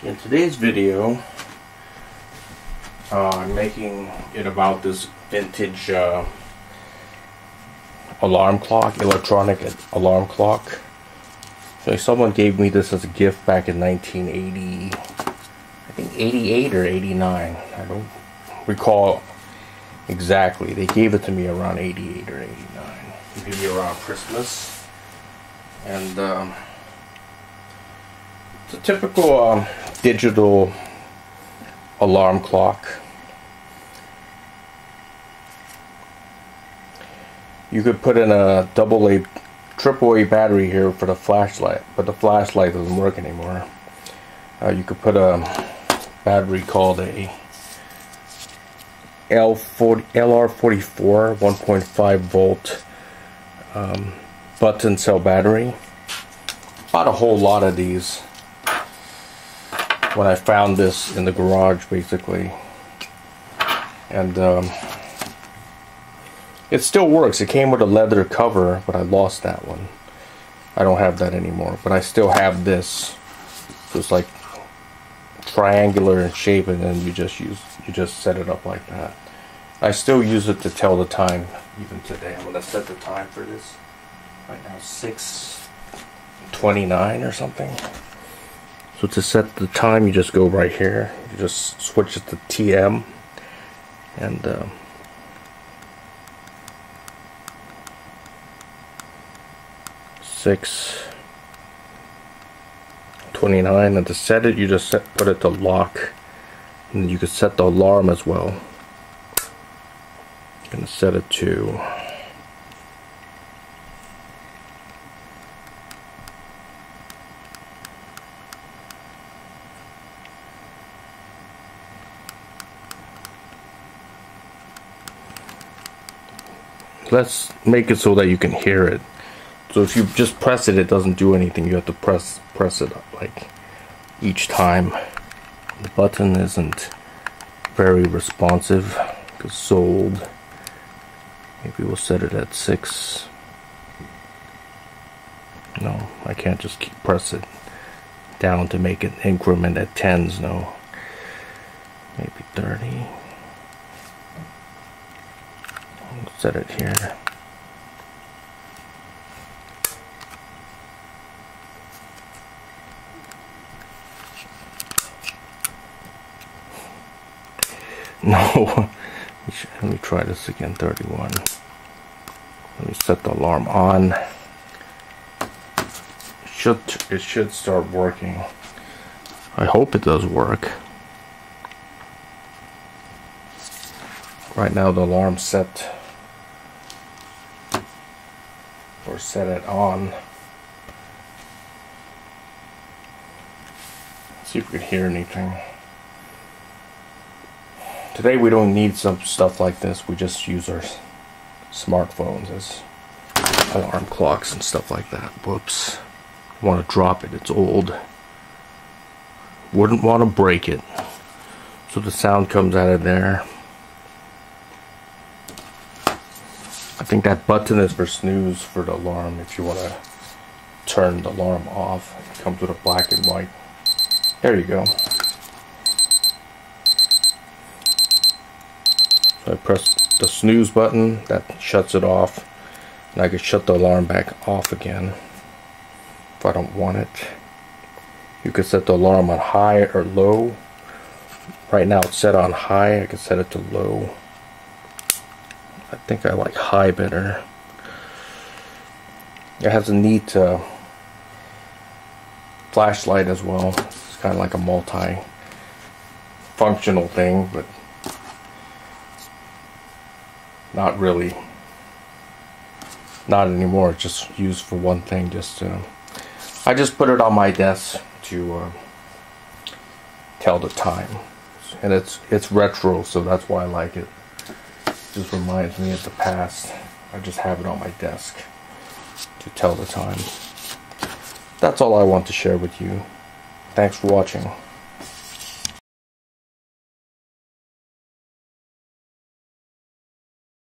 In today's video, I'm making it about this vintage alarm clock, electronic alarm clock. So someone gave me this as a gift back in 1980, I think 88 or 89. I don't recall exactly. They gave it to me around 88 or 89, maybe around Christmas. And it's a typical digital alarm clock. You could put in a triple A battery here for the flashlight, but the flashlight doesn't work anymore. You could put a battery called a LR44 1.5 volt button cell battery. Bought a whole lot of these when I found this in the garage, basically, and it still works. It came with a leather cover, but I lost that one. I don't have that anymore, but I still have this. So it's like triangular in shape, and then you just set it up like that. I still use it to tell the time even today. I'm gonna set the time for this right now, 6:29 or something. So to set the time, you just go right here. You just switch it to TM, and 6:29. And to set it, you just put it to lock, and you can set the alarm as well. I'm gonna set it to let's make it so that you can hear it. So if you just press it, it doesn't do anything. You have to press it like each time. The button isn't very responsive because it's so old. Maybe we'll set it at 6. No, I can't just press it down to make it increment at 10s. No, maybe 30. I'll set it here. No, let me try this again. 31. Let me set the alarm on. It should start working. I hope it does work. Right now the alarm's set, or set it on. Let's see if we can hear anything. Today we don't need some stuff like this. We just use our smartphones as alarm clocks and stuff like that. Whoops. I want to drop it. It's old. Wouldn't want to break it. So the sound comes out of there. I think that button is for snooze for the alarm. If you want to turn the alarm off, it comes with a black and white. There you go. So I press the snooze button, that shuts it off, and I can shut the alarm back off again if I don't want it. You can set the alarm on high or low. Right now it's set on high. I can set it to low. I think I like high better. It has a neat flashlight as well. It's kind of like a multi-functional thing, but not really. Not anymore. It's just used for one thing. I just put it on my desk to tell the time, and it's retro, so that's why I like it. It just reminds me of the past. I just have it on my desk to tell the time. That's all I want to share with you. Thanks for watching.